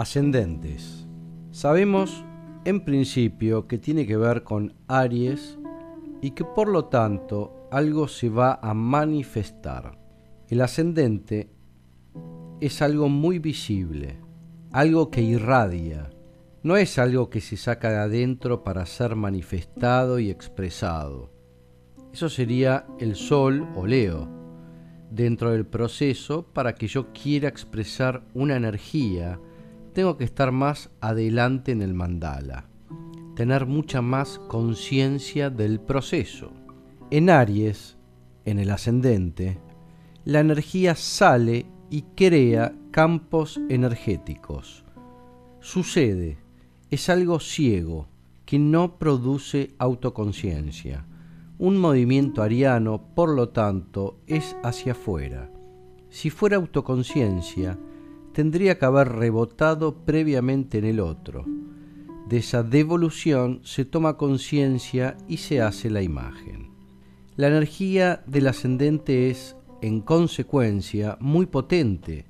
Ascendentes. Sabemos en principio que tiene que ver con Aries y que por lo tanto algo se va a manifestar. El ascendente es algo muy visible, algo que irradia. No es algo que se saca de adentro para ser manifestado y expresado. Eso sería el Sol o Leo. Dentro del proceso, para que yo quiera expresar una energía, tengo que estar más adelante en el mandala, tener mucha más conciencia del proceso. En Aries, en el ascendente, la energía sale y crea campos energéticos. Sucede, es algo ciego, que no produce autoconciencia. Un movimiento ariano, por lo tanto, es hacia afuera. Si fuera autoconciencia, tendría que haber rebotado previamente en el otro. De esa devolución se toma conciencia y se hace la imagen. La energía del ascendente es, en consecuencia, muy potente,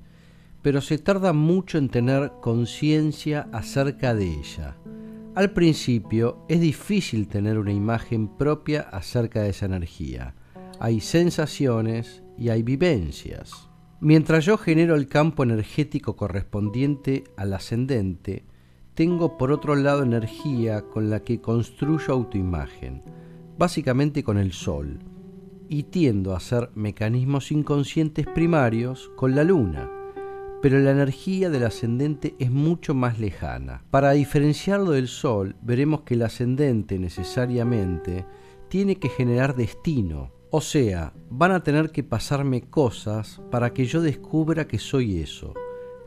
pero se tarda mucho en tener conciencia acerca de ella. Al principio es difícil tener una imagen propia acerca de esa energía. Hay sensaciones y hay vivencias. Mientras yo genero el campo energético correspondiente al ascendente, tengo por otro lado energía con la que construyo autoimagen, básicamente con el Sol, y tiendo a hacer mecanismos inconscientes primarios con la Luna, pero la energía del ascendente es mucho más lejana. Para diferenciarlo del Sol, veremos que el ascendente necesariamente tiene que generar destino. O sea, van a tener que pasarme cosas para que yo descubra que soy eso.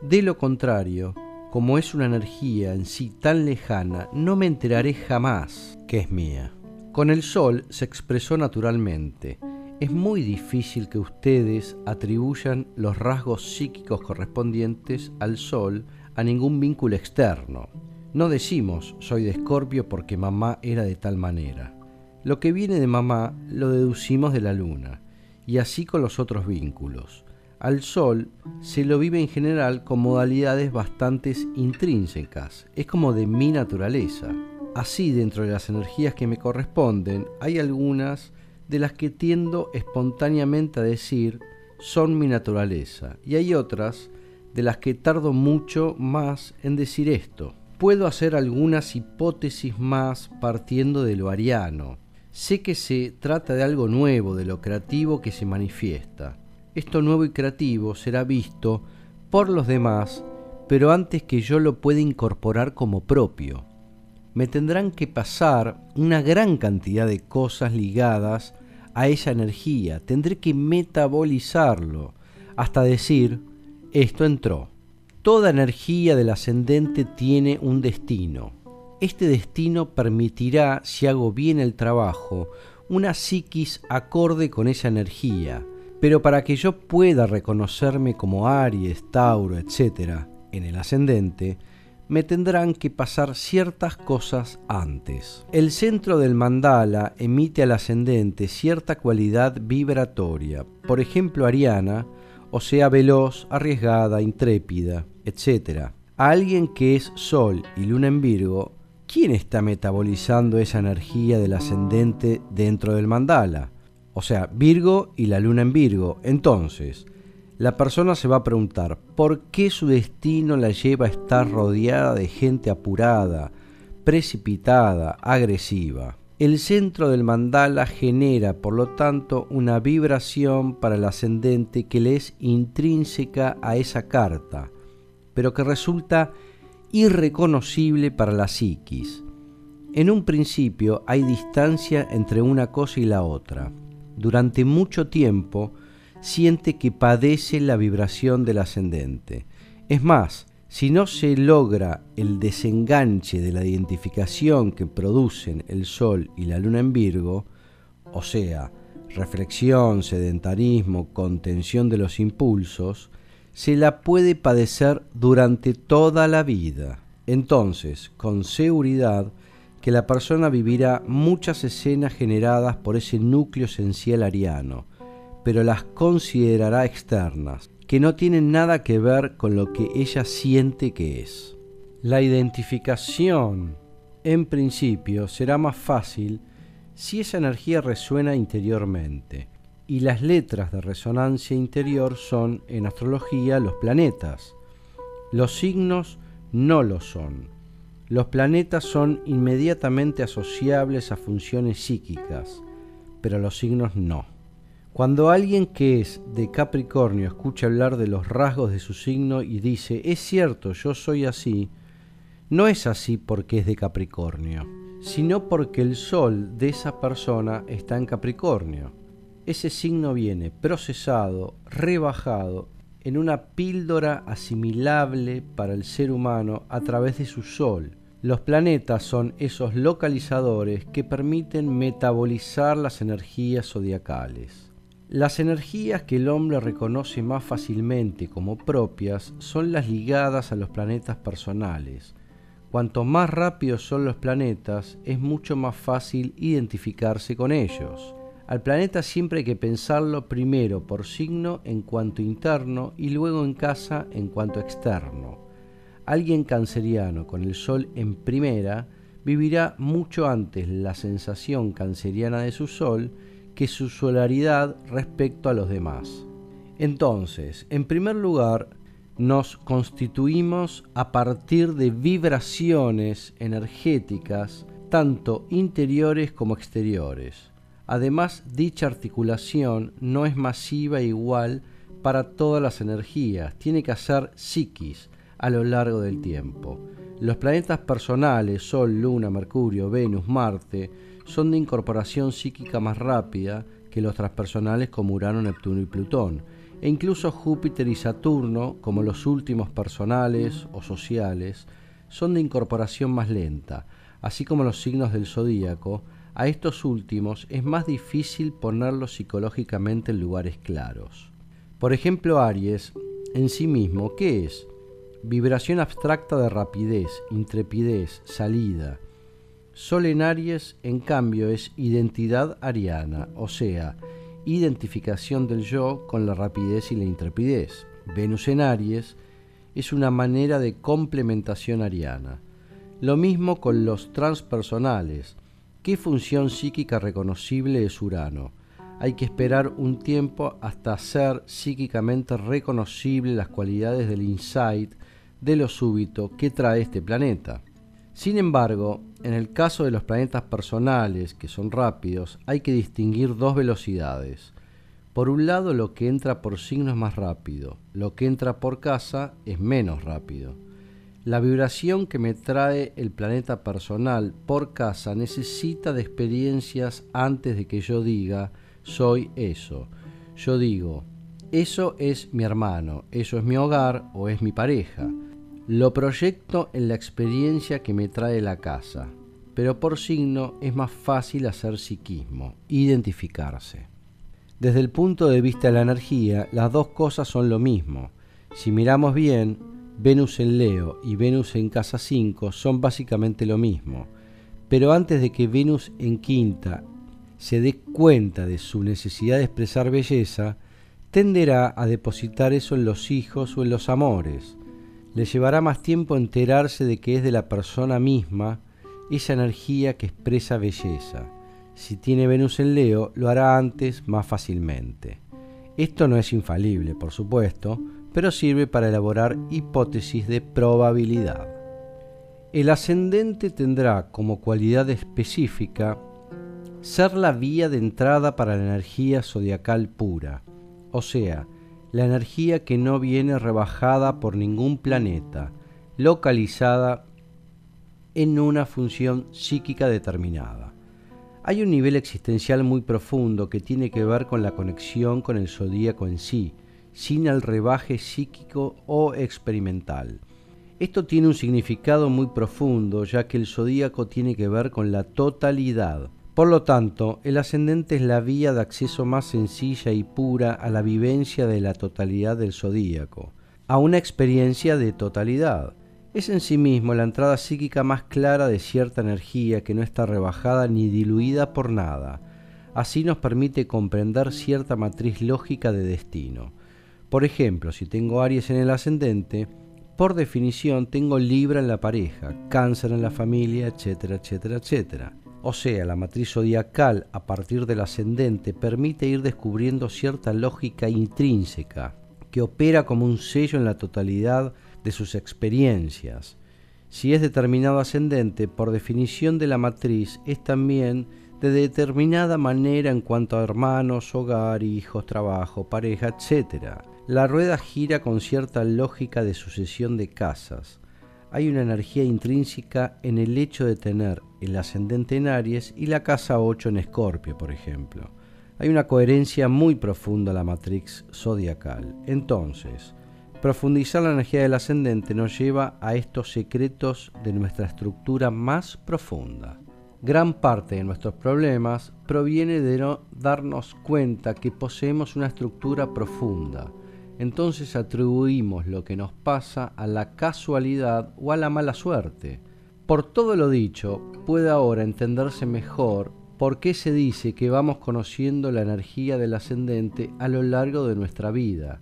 De lo contrario, como es una energía en sí tan lejana, no me enteraré jamás que es mía. Con el Sol se expresó naturalmente. Es muy difícil que ustedes atribuyan los rasgos psíquicos correspondientes al Sol a ningún vínculo externo. No decimos soy de Escorpio porque mamá era de tal manera. Lo que viene de mamá lo deducimos de la luna, y así con los otros vínculos. Al Sol se lo vive en general con modalidades bastante intrínsecas, es como de mi naturaleza. Así, dentro de las energías que me corresponden, hay algunas de las que tiendo espontáneamente a decir son mi naturaleza, y hay otras de las que tardo mucho más en decir esto. Puedo hacer algunas hipótesis más partiendo de lo ariano. Sé que se trata de algo nuevo, de lo creativo que se manifiesta. Esto nuevo y creativo será visto por los demás, pero antes que yo lo pueda incorporar como propio. Me tendrán que pasar una gran cantidad de cosas ligadas a esa energía. Tendré que metabolizarlo hasta decir, esto entró. Toda energía del ascendente tiene un destino. Este destino permitirá, si hago bien el trabajo, una psiquis acorde con esa energía. Pero para que yo pueda reconocerme como Aries, Tauro, etc., en el ascendente, me tendrán que pasar ciertas cosas antes. El centro del mandala emite al ascendente cierta cualidad vibratoria, por ejemplo ariana, o sea veloz, arriesgada, intrépida, etc. A alguien que es Sol y Luna en Virgo, ¿quién está metabolizando esa energía del ascendente dentro del mandala? O sea, Virgo y la Luna en Virgo. Entonces, la persona se va a preguntar, ¿por qué su destino la lleva a estar rodeada de gente apurada, precipitada, agresiva? El centro del mandala genera, por lo tanto, una vibración para el ascendente que le es intrínseca a esa carta, pero que resulta irreconocible para la psiquis. En un principio hay distancia entre una cosa y la otra. Durante mucho tiempo siente que padece la vibración del ascendente. Es más, si no se logra el desenganche de la identificación que producen el Sol y la Luna en Virgo, o sea, reflexión, sedentarismo, contención de los impulsos, se la puede padecer durante toda la vida. Entonces, con seguridad, que la persona vivirá muchas escenas generadas por ese núcleo esencial ariano, pero las considerará externas. que no tienen nada que ver con lo que ella siente que es. La identificación, en principio, será más fácil si esa energía resuena interiormente, y las letras de resonancia interior son, en astrología, los planetas. Los signos no lo son. Los planetas son inmediatamente asociables a funciones psíquicas, pero los signos no. Cuando alguien que es de Capricornio escucha hablar de los rasgos de su signo y dice, es cierto, yo soy así, no es así porque es de Capricornio, sino porque el sol de esa persona está en Capricornio. Ese signo viene procesado, rebajado, en una píldora asimilable para el ser humano a través de su sol. Los planetas son esos localizadores que permiten metabolizar las energías zodiacales. Las energías que el hombre reconoce más fácilmente como propias son las ligadas a los planetas personales. Cuanto más rápidos son los planetas, es mucho más fácil identificarse con ellos. Al planeta siempre hay que pensarlo primero por signo en cuanto interno y luego en casa en cuanto externo. Alguien canceriano con el sol en primera vivirá mucho antes la sensación canceriana de su sol que su solaridad respecto a los demás. Entonces, en primer lugar, nos constituimos a partir de vibraciones energéticas, tanto interiores como exteriores. Además, dicha articulación no es masiva e igual para todas las energías, tiene que hacer psiquis a lo largo del tiempo. Los planetas personales, Sol, Luna, Mercurio, Venus, Marte, son de incorporación psíquica más rápida que los transpersonales como Urano, Neptuno y Plutón, e incluso Júpiter y Saturno, como los últimos personales o sociales, son de incorporación más lenta, así como los signos del zodíaco. A estos últimos es más difícil ponerlos psicológicamente en lugares claros. Por ejemplo, Aries, en sí mismo, ¿qué es? Vibración abstracta de rapidez, intrepidez, salida. Sol en Aries, en cambio, es identidad ariana, o sea, identificación del yo con la rapidez y la intrepidez. Venus en Aries es una manera de complementación ariana. Lo mismo con los transpersonales. ¿Qué función psíquica reconocible es Urano? Hay que esperar un tiempo hasta hacer psíquicamente reconocibles las cualidades del insight, de lo súbito que trae este planeta. Sin embargo, en el caso de los planetas personales, que son rápidos, hay que distinguir dos velocidades. Por un lado, lo que entra por signo es más rápido, lo que entra por casa es menos rápido. La vibración que me trae el planeta personal por casa necesita de experiencias antes de que yo diga, soy eso. Yo digo, eso es mi hermano, eso es mi hogar o es mi pareja. Lo proyecto en la experiencia que me trae la casa, pero por signo es más fácil hacer psiquismo, identificarse. Desde el punto de vista de la energía, las dos cosas son lo mismo. Si miramos bien, Venus en Leo y Venus en casa 5 son básicamente lo mismo, pero antes de que Venus en quinta se dé cuenta de su necesidad de expresar belleza, tenderá a depositar eso en los hijos o en los amores. Le llevará más tiempo enterarse de que es de la persona misma esa energía que expresa belleza. Si tiene Venus en Leo, lo hará antes más fácilmente. Esto no es infalible, por supuesto, pero sirve para elaborar hipótesis de probabilidad. El ascendente tendrá como cualidad específica ser la vía de entrada para la energía zodiacal pura, o sea, la energía que no viene rebajada por ningún planeta, localizada en una función psíquica determinada. Hay un nivel existencial muy profundo que tiene que ver con la conexión con el zodíaco en sí, sin el rebaje psíquico o experimental. Esto tiene un significado muy profundo, ya que el zodíaco tiene que ver con la totalidad. Por lo tanto, el ascendente es la vía de acceso más sencilla y pura a la vivencia de la totalidad del zodíaco, a una experiencia de totalidad. Es en sí mismo la entrada psíquica más clara de cierta energía que no está rebajada ni diluida por nada. Así nos permite comprender cierta matriz lógica de destino. Por ejemplo, si tengo Aries en el ascendente, por definición tengo Libra en la pareja, Cáncer en la familia, etcétera, etcétera, etcétera. O sea, la matriz zodiacal a partir del ascendente permite ir descubriendo cierta lógica intrínseca que opera como un sello en la totalidad de sus experiencias. Si es determinado ascendente, por definición de la matriz, es también de determinada manera en cuanto a hermanos, hogar, hijos, trabajo, pareja, etc. La rueda gira con cierta lógica de sucesión de casas. Hay una energía intrínseca en el hecho de tener el ascendente en Aries y la casa 8 en Escorpio, por ejemplo. Hay una coherencia muy profunda en la matriz zodiacal. Entonces, profundizar la energía del ascendente nos lleva a estos secretos de nuestra estructura más profunda. Gran parte de nuestros problemas proviene de no darnos cuenta que poseemos una estructura profunda. Entonces atribuimos lo que nos pasa a la casualidad o a la mala suerte. Por todo lo dicho, puede ahora entenderse mejor por qué se dice que vamos conociendo la energía del ascendente a lo largo de nuestra vida.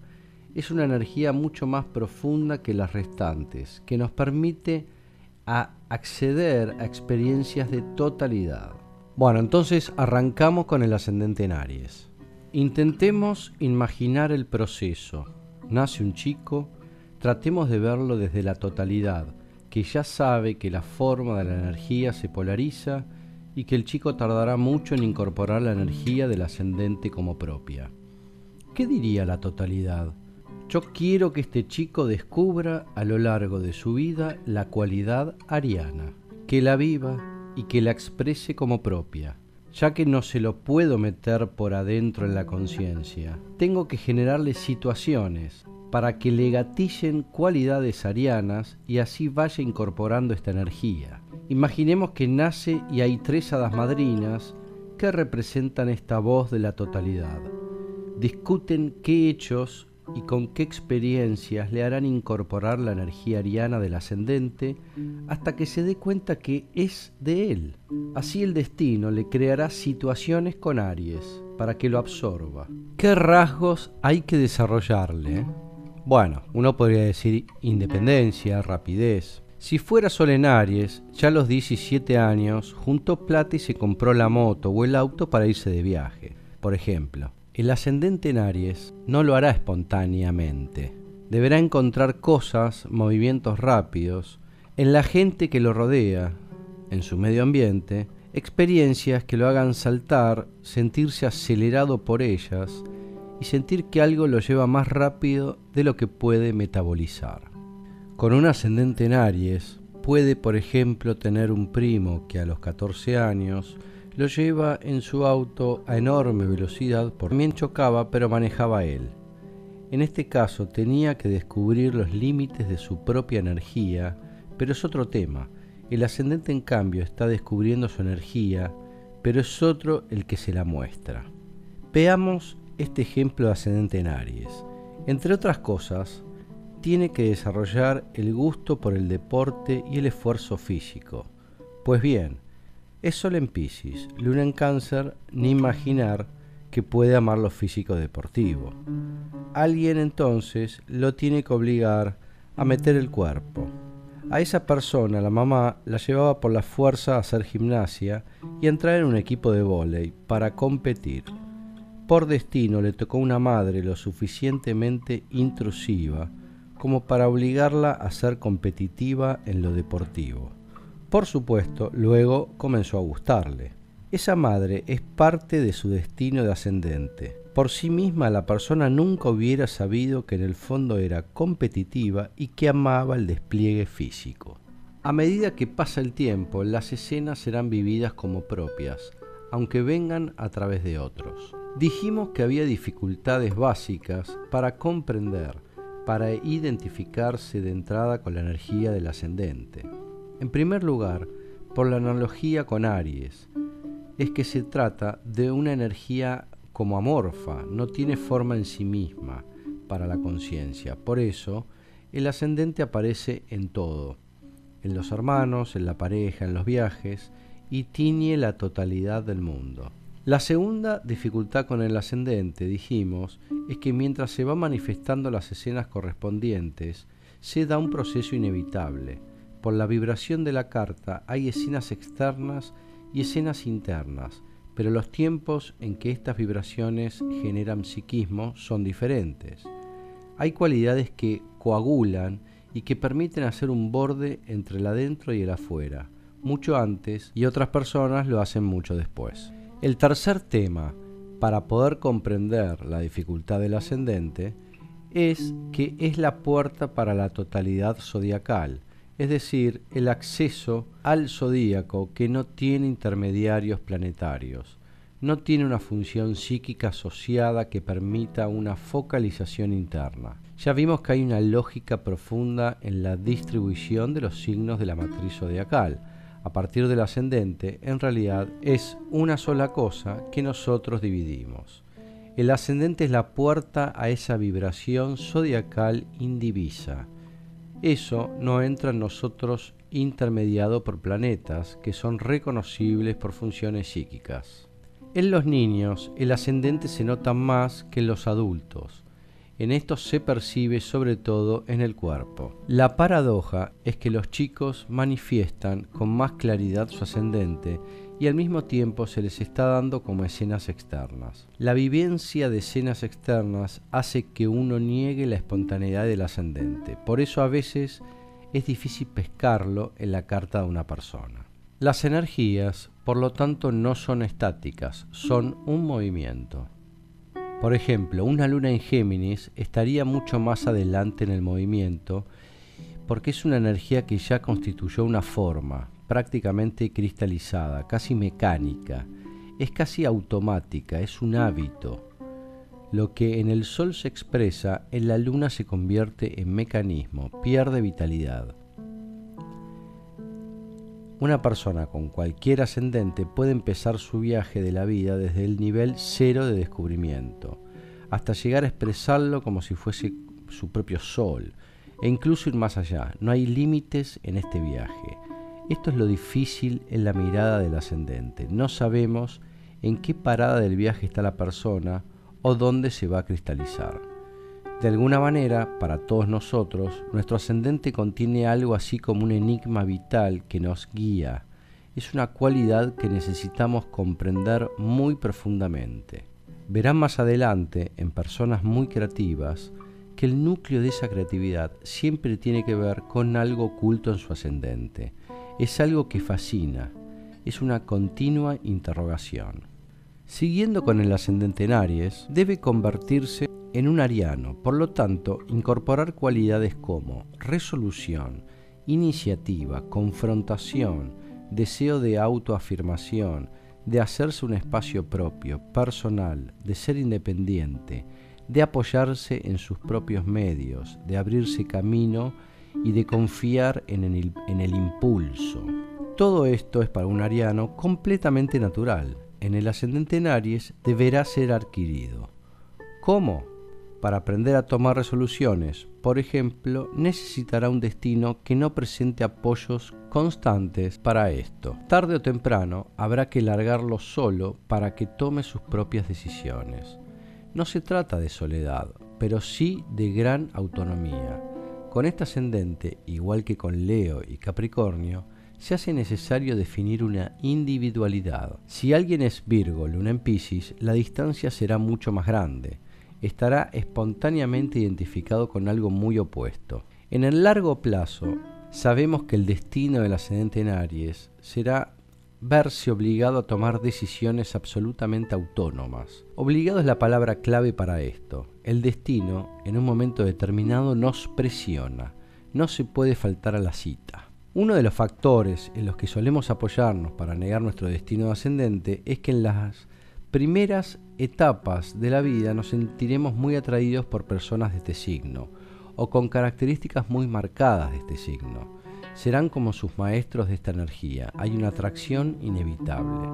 Es una energía mucho más profunda que las restantes, que nos permite acceder a experiencias de totalidad. Bueno, entonces arrancamos con el ascendente en Aries. Intentemos imaginar el proceso. Nace un chico, tratemos de verlo desde la totalidad, que ya sabe que la forma de la energía se polariza y que el chico tardará mucho en incorporar la energía del ascendente como propia. ¿Qué diría la totalidad? Yo quiero que este chico descubra a lo largo de su vida la cualidad ariana, que la viva y que la exprese como propia. Ya que no se lo puedo meter por adentro en la conciencia, tengo que generarle situaciones para que le gatillen cualidades arianas y así vaya incorporando esta energía. Imaginemos que nace y hay 3 hadas madrinas que representan esta voz de la totalidad. Discuten qué hechos y con qué experiencias le harán incorporar la energía ariana del ascendente hasta que se dé cuenta que es de él. Así el destino le creará situaciones con Aries para que lo absorba. ¿Qué rasgos hay que desarrollarle? Bueno, uno podría decir independencia, rapidez. Si fuera Sol en Aries, ya a los 17 años juntó plata y se compró la moto o el auto para irse de viaje, por ejemplo. El ascendente en Aries no lo hará espontáneamente. Deberá encontrar cosas, movimientos rápidos, en la gente que lo rodea, en su medio ambiente, experiencias que lo hagan saltar, sentirse acelerado por ellas y sentir que algo lo lleva más rápido de lo que puede metabolizar. Con un ascendente en Aries, puede, por ejemplo, tener un primo que a los 14 años lo lleva en su auto a enorme velocidad, también chocaba, pero manejaba él. En este caso tenía que descubrir los límites de su propia energía, pero es otro tema. El ascendente, en cambio, está descubriendo su energía, pero es otro el que se la muestra. Veamos este ejemplo de ascendente en Aries. Entre otras cosas, tiene que desarrollar el gusto por el deporte y el esfuerzo físico. Pues bien, es Sol en Piscis, Luna en Cáncer, ni imaginar que puede amar lo físico deportivo. Alguien entonces lo tiene que obligar a meter el cuerpo. A esa persona, la mamá, la llevaba por la fuerza a hacer gimnasia y a entrar en un equipo de vóley para competir. Por destino le tocó una madre lo suficientemente intrusiva como para obligarla a ser competitiva en lo deportivo. Por supuesto, luego comenzó a gustarle. Esa madre es parte de su destino de ascendente. Por sí misma la persona nunca hubiera sabido que en el fondo era competitiva y que amaba el despliegue físico. A medida que pasa el tiempo, las escenas serán vividas como propias, aunque vengan a través de otros. Dijimos que había dificultades básicas para comprender, para identificarse de entrada con la energía del ascendente. En primer lugar, por la analogía con Aries, es que se trata de una energía como amorfa, no tiene forma en sí misma para la conciencia. Por eso, el ascendente aparece en todo, en los hermanos, en la pareja, en los viajes, y tiñe la totalidad del mundo. La segunda dificultad con el ascendente, dijimos, es que mientras se van manifestando las escenas correspondientes, se da un proceso inevitable. Por la vibración de la carta hay escenas externas y escenas internas, pero los tiempos en que estas vibraciones generan psiquismo son diferentes. Hay cualidades que coagulan y que permiten hacer un borde entre el adentro y el afuera, mucho antes, y otras personas lo hacen mucho después. El tercer tema, para poder comprender la dificultad del ascendente, es que es la puerta para la totalidad zodiacal, es decir, el acceso al zodíaco que no tiene intermediarios planetarios, no tiene una función psíquica asociada que permita una focalización interna. Ya vimos que hay una lógica profunda en la distribución de los signos de la matriz zodiacal. A partir del ascendente, en realidad es una sola cosa que nosotros dividimos. El ascendente es la puerta a esa vibración zodiacal indivisa. Eso no entra en nosotros intermediado por planetas que son reconocibles por funciones psíquicas. En los niños, el ascendente se nota más que en los adultos. En esto se percibe sobre todo en el cuerpo. La paradoja es que los chicos manifiestan con más claridad su ascendente y al mismo tiempo se les está dando como escenas externas. La vivencia de escenas externas hace que uno niegue la espontaneidad del ascendente. Por eso a veces es difícil pescarlo en la carta de una persona. Las energías, por lo tanto, no son estáticas, son un movimiento. Por ejemplo, una luna en Géminis estaría mucho más adelante en el movimiento porque es una energía que ya constituyó una forma prácticamente cristalizada, casi mecánica, es casi automática, es un hábito. Lo que en el Sol se expresa, en la Luna se convierte en mecanismo, pierde vitalidad. Una persona con cualquier ascendente puede empezar su viaje de la vida desde el nivel cero de descubrimiento, hasta llegar a expresarlo como si fuese su propio sol, e incluso ir más allá. No hay límites en este viaje. Esto es lo difícil en la mirada del ascendente. No sabemos en qué parada del viaje está la persona o dónde se va a cristalizar. De alguna manera, para todos nosotros, nuestro ascendente contiene algo así como un enigma vital que nos guía. Es una cualidad que necesitamos comprender muy profundamente. Verán más adelante, en personas muy creativas, que el núcleo de esa creatividad siempre tiene que ver con algo oculto en su ascendente. Es algo que fascina, es una continua interrogación. Siguiendo con el ascendente en Aries, debe convertirse en un ariano, por lo tanto, incorporar cualidades como resolución, iniciativa, confrontación, deseo de autoafirmación, de hacerse un espacio propio, personal, de ser independiente, de apoyarse en sus propios medios, de abrirse camino y de confiar en el impulso. Todo esto es para un ariano completamente natural. En el ascendente en Aries deberá ser adquirido. ¿Cómo? Para aprender a tomar resoluciones, por ejemplo, necesitará un destino que no presente apoyos constantes para esto. Tarde o temprano habrá que largarlo solo para que tome sus propias decisiones. No se trata de soledad, pero sí de gran autonomía. Con este ascendente, igual que con Leo y Capricornio, se hace necesario definir una individualidad. Si alguien es Virgo, Luna en Piscis, la distancia será mucho más grande. Estará espontáneamente identificado con algo muy opuesto. En el largo plazo, sabemos que el destino del ascendente en Aries será verse obligado a tomar decisiones absolutamente autónomas. Obligado es la palabra clave para esto. El destino, en un momento determinado, nos presiona. No se puede faltar a la cita. Uno de los factores en los que solemos apoyarnos para negar nuestro destino ascendente es que en las primeras etapas de la vida nos sentiremos muy atraídos por personas de este signo o con características muy marcadas de este signo. Serán como sus maestros de esta energía. Hay una atracción inevitable.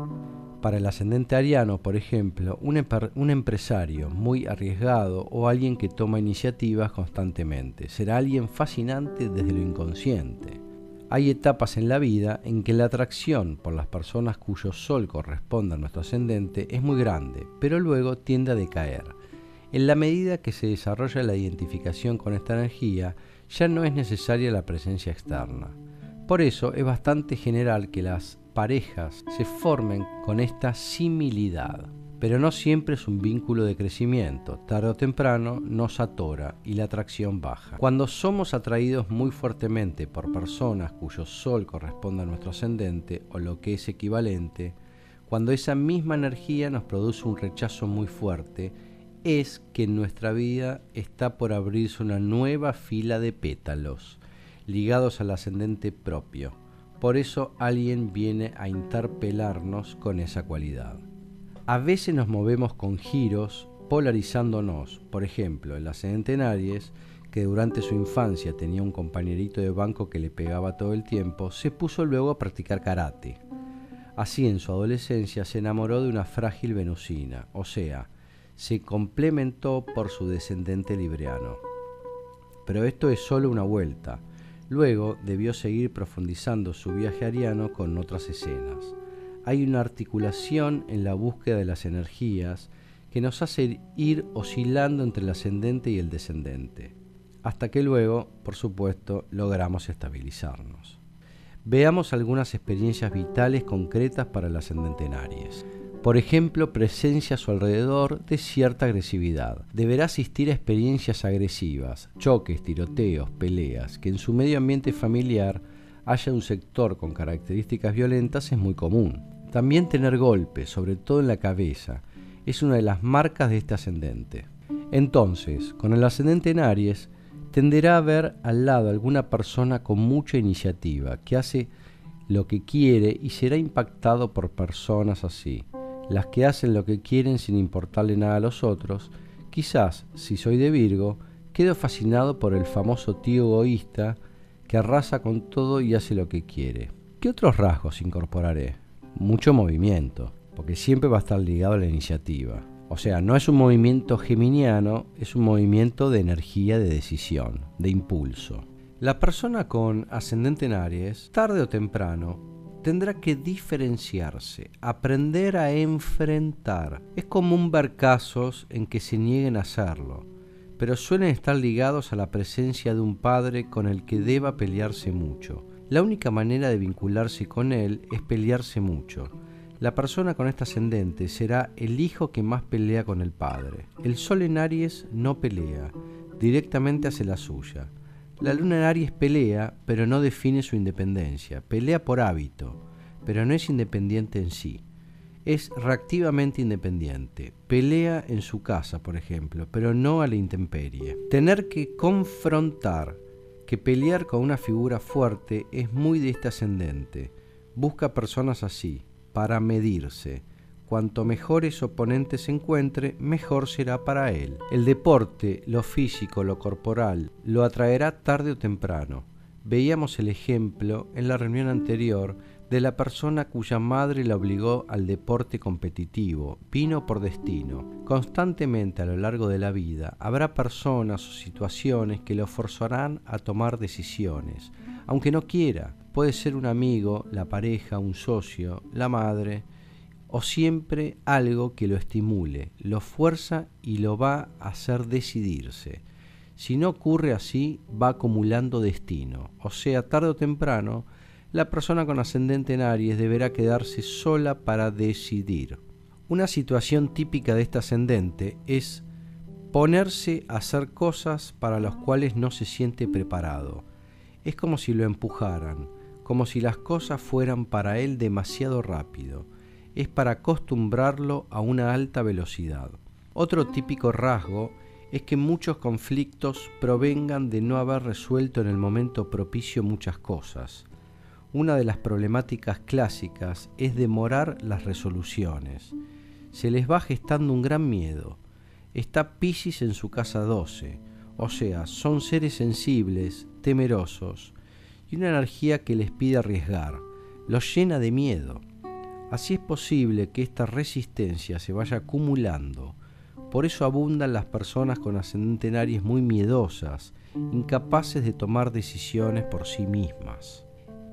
Para el ascendente ariano, por ejemplo, un empresario muy arriesgado o alguien que toma iniciativas constantemente. Será alguien fascinante desde lo inconsciente. Hay etapas en la vida en que la atracción por las personas cuyo sol corresponde a nuestro ascendente es muy grande, pero luego tiende a decaer. En la medida que se desarrolla la identificación con esta energía, ya no es necesaria la presencia externa. Por eso es bastante general que las parejas se formen con esta similidad. Pero no siempre es un vínculo de crecimiento. Tarde o temprano nos atora y la atracción baja. Cuando somos atraídos muy fuertemente por personas cuyo sol corresponde a nuestro ascendente o lo que es equivalente, cuando esa misma energía nos produce un rechazo muy fuerte, es que en nuestra vida está por abrirse una nueva fila de pétalos ligados al ascendente propio. Por eso alguien viene a interpelarnos con esa cualidad. A veces nos movemos con giros polarizándonos. Por ejemplo, el ascendente en Aries, que durante su infancia tenía un compañerito de banco que le pegaba todo el tiempo, se puso luego a practicar karate. Así en su adolescencia se enamoró de una frágil venusina, o sea, se complementó por su descendente libriano. Pero esto es solo una vuelta. Luego debió seguir profundizando su viaje ariano con otras escenas. Hay una articulación en la búsqueda de las energías que nos hace ir oscilando entre el ascendente y el descendente, hasta que luego, por supuesto, logramos estabilizarnos. Veamos algunas experiencias vitales concretas para el ascendente en Aries. Por ejemplo, presencia a su alrededor de cierta agresividad. Deberá asistir a experiencias agresivas, choques, tiroteos, peleas, que en su medio ambiente familiar haya un sector con características violentas es muy común. También tener golpes, sobre todo en la cabeza, es una de las marcas de este ascendente. Entonces, con el ascendente en Aries, tenderá a ver al lado alguna persona con mucha iniciativa, que hace lo que quiere y será impactado por personas así. Las que hacen lo que quieren sin importarle nada a los otros. Quizás, si soy de Virgo, quedo fascinado por el famoso tío egoísta que arrasa con todo y hace lo que quiere. ¿Qué otros rasgos incorporaré? Mucho movimiento, porque siempre va a estar ligado a la iniciativa. O sea, no es un movimiento geminiano, es un movimiento de energía, de decisión, de impulso. La persona con ascendente en Aries, tarde o temprano, tendrá que diferenciarse, aprender a enfrentar. Es común ver casos en que se nieguen a hacerlo, pero suelen estar ligados a la presencia de un padre con el que deba pelearse mucho. La única manera de vincularse con él es pelearse mucho. La persona con este ascendente será el hijo que más pelea con el padre. El sol en Aries no pelea, directamente hace la suya. La luna en Aries pelea, pero no define su independencia. Pelea por hábito, pero no es independiente en sí. Es reactivamente independiente. Pelea en su casa, por ejemplo, pero no a la intemperie. Tener que confrontar, que pelear con una figura fuerte es muy de este ascendente. Busca personas así, para medirse. Cuanto mejores oponentes encuentre, mejor será para él. El deporte, lo físico, lo corporal, lo atraerá tarde o temprano. Veíamos el ejemplo en la reunión anterior de la persona cuya madre la obligó al deporte competitivo. Vino por destino. Constantemente a lo largo de la vida habrá personas o situaciones que lo forzarán a tomar decisiones, aunque no quiera. Puede ser un amigo, la pareja, un socio, la madre, o siempre algo que lo estimule, lo fuerza y lo va a hacer decidirse. Si no ocurre así, va acumulando destino, o sea, tarde o temprano, la persona con ascendente en Aries deberá quedarse sola para decidir. Una situación típica de este ascendente es ponerse a hacer cosas para las cuales no se siente preparado. Es como si lo empujaran, como si las cosas fueran para él demasiado rápido. Es para acostumbrarlo a una alta velocidad. Otro típico rasgo es que muchos conflictos provengan de no haber resuelto en el momento propicio muchas cosas. Una de las problemáticas clásicas es demorar las resoluciones. Se les va gestando un gran miedo. Está Piscis en su casa 12, o sea, son seres sensibles, temerosos, y una energía que les pide arriesgar, los llena de miedo. Así es posible que esta resistencia se vaya acumulando. Por eso abundan las personas con ascendente en Aries muy miedosas, incapaces de tomar decisiones por sí mismas.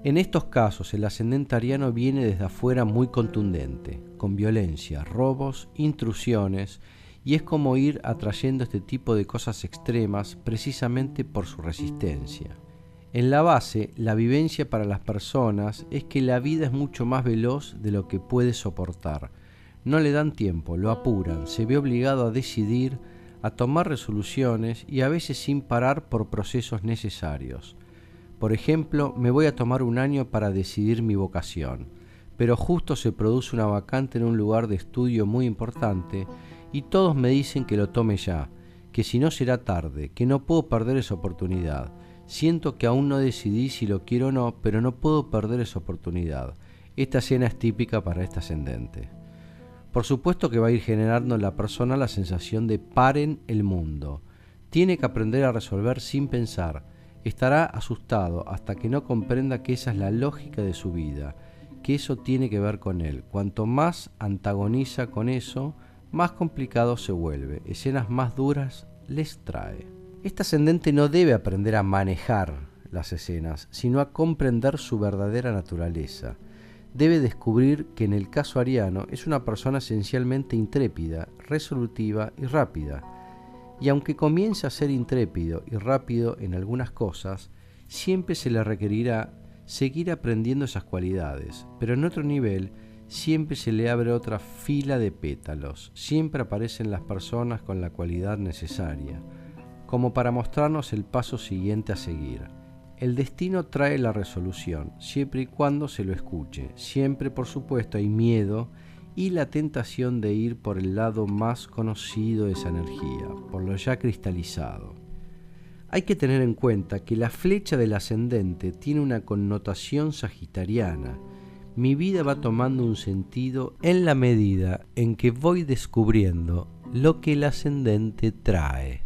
En estos casos el ascendente ariano viene desde afuera muy contundente, con violencia, robos, intrusiones, y es como ir atrayendo este tipo de cosas extremas precisamente por su resistencia. En la base, la vivencia para las personas es que la vida es mucho más veloz de lo que puede soportar. No le dan tiempo, lo apuran, se ve obligado a decidir, a tomar resoluciones y a veces sin parar por procesos necesarios. Por ejemplo, me voy a tomar un año para decidir mi vocación, pero justo se produce una vacante en un lugar de estudio muy importante y todos me dicen que lo tome ya, que si no será tarde, que no puedo perder esa oportunidad. Siento que aún no decidí si lo quiero o no, pero no puedo perder esa oportunidad. Esta escena es típica para este ascendente. Por supuesto que va a ir generando en la persona la sensación de paren el mundo. Tiene que aprender a resolver sin pensar. Estará asustado hasta que no comprenda que esa es la lógica de su vida, que eso tiene que ver con él. Cuanto más antagoniza con eso, más complicado se vuelve. Escenas más duras les trae. Este ascendente no debe aprender a manejar las escenas, sino a comprender su verdadera naturaleza. Debe descubrir que en el caso ariano es una persona esencialmente intrépida, resolutiva y rápida. Y aunque comience a ser intrépido y rápido en algunas cosas, siempre se le requerirá seguir aprendiendo esas cualidades, pero en otro nivel siempre se le abre otra fila de pétalos, siempre aparecen las personas con la cualidad necesaria, como para mostrarnos el paso siguiente a seguir. El destino trae la resolución, siempre y cuando se lo escuche. Siempre, por supuesto, hay miedo y la tentación de ir por el lado más conocido de esa energía, por lo ya cristalizado. Hay que tener en cuenta que la flecha del ascendente tiene una connotación sagitariana. Mi vida va tomando un sentido en la medida en que voy descubriendo lo que el ascendente trae.